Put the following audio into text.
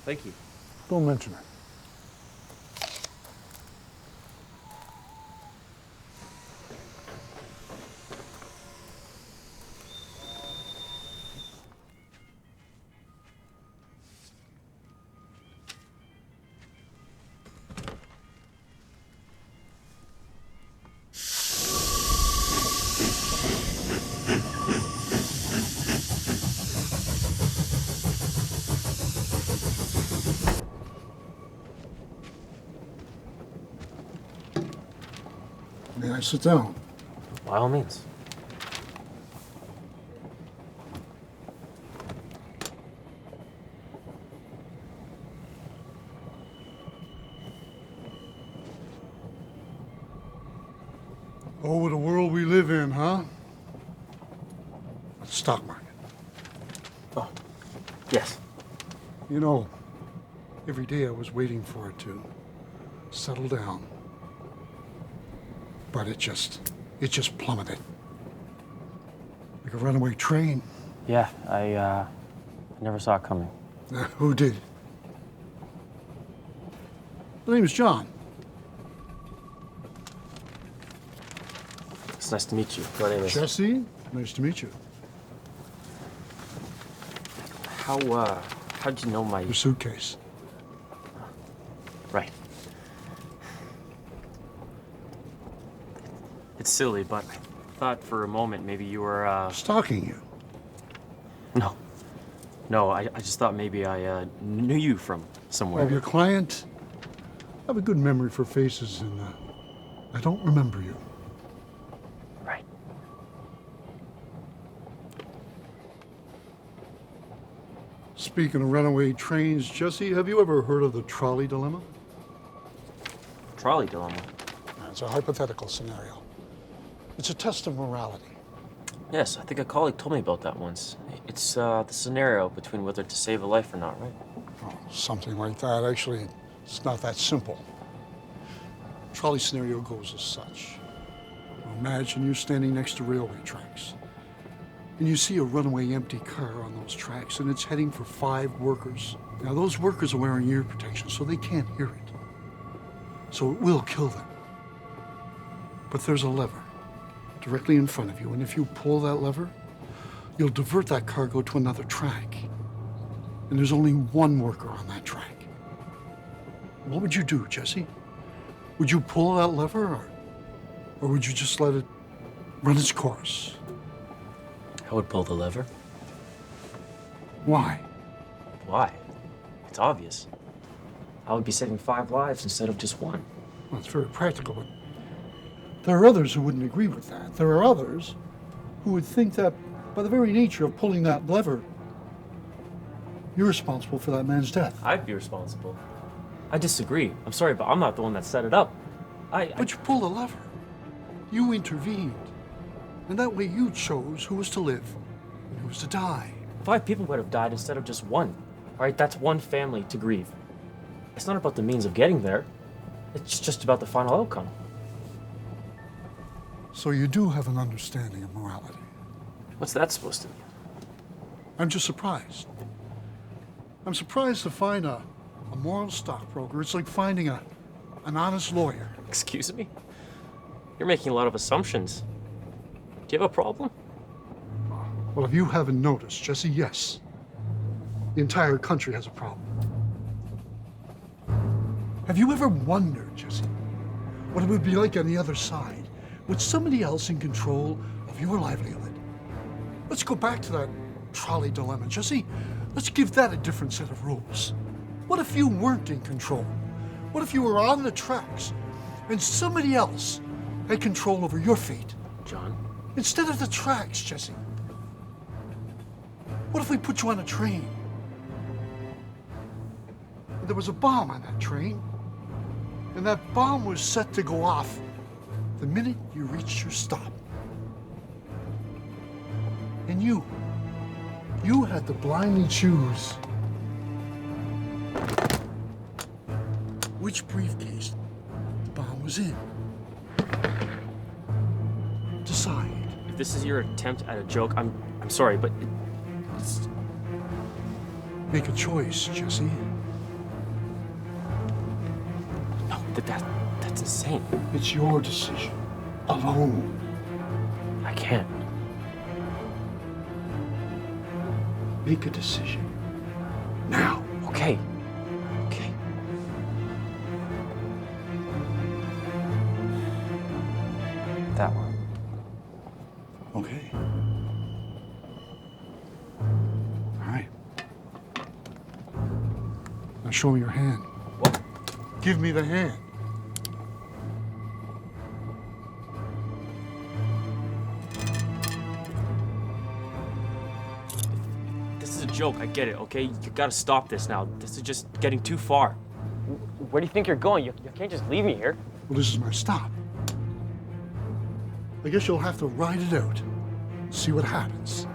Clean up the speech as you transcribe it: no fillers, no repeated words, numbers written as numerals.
Thank you. Don't mention it. May I sit down? By all means. Oh, what a world we live in, huh? The stock market. Oh, yes. You know, every day I was waiting for it to settle down. But it just plummeted. Like a runaway train. Yeah, I never saw it coming. Who did? The name is John. It's nice to meet you. My name is... Jesse, nice to meet you. How'd you know my... Your suitcase. Right. It's silly, but I thought for a moment maybe you were, Stalking you. No. No, I just thought maybe I, knew you from somewhere. Well, your client? I have a good memory for faces, and I don't remember you. Right. Speaking of runaway trains, Jesse, have you ever heard of the trolley dilemma? Trolley dilemma. It's a hypothetical scenario. It's a test of morality. Yes, I think a colleague told me about that once. It's, the scenario between whether to save a life or not, right? Oh, something like that. Actually, it's not that simple. Trolley scenario goes as such. Imagine you're standing next to railway tracks, and you see a runaway empty car on those tracks, and it's heading for 5 workers. Now, those workers are wearing ear protection, so they can't hear it. So it will kill them. But there's a lever directly in front of you, and if you pull that lever, you'll divert that cargo to another track. And there's only one worker on that track. What would you do, Jesse? Would you pull that lever, or would you just let it run its course? I would pull the lever. Why? Why? It's obvious. I would be saving 5 lives instead of just 1. Well, it's very practical, but there are others who wouldn't agree with that. There are others who would think that by the very nature of pulling that lever, you're responsible for that man's death. I'd be responsible. I disagree. I'm sorry, but I'm not the one that set it up. But you pulled the lever. You intervened. And that way you chose who was to live and who was to die. 5 people would have died instead of just 1. All right, that's 1 family to grieve. It's not about the means of getting there. It's just about the final outcome. So you do have an understanding of morality. What's that supposed to mean? I'm just surprised. I'm surprised to find a moral stockbroker. It's like finding an honest lawyer. Excuse me? You're making a lot of assumptions. Do you have a problem? Well, if you haven't noticed, Jesse, yes. The entire country has a problem. Have you ever wondered, Jesse, what it would be like on the other side with somebody else in control of your livelihood? Let's go back to that trolley dilemma, Jesse. Let's give that a different set of rules. What if you weren't in control? What if you were on the tracks and somebody else had control over your fate? John? Instead of the tracks, Jesse. What if we put you on a train? There was a bomb on that train, and that bomb was set to go off the minute you reached your stop. And you had to blindly choose which briefcase the bomb was in. Decide. If this is your attempt at a joke, I'm sorry, but it's... Make a choice, Jesse. That's insane. It's your decision. Alone. I can't. Make a decision. Now. Okay. Okay. That one. Okay. All right. Now show me your hand. What? Give me the hand. This is a joke, I get it, okay? You gotta stop this now. This is just getting too far. Where do you think you're going? You can't just leave me here. Well, this is my stop. I guess you'll have to ride it out and see what happens.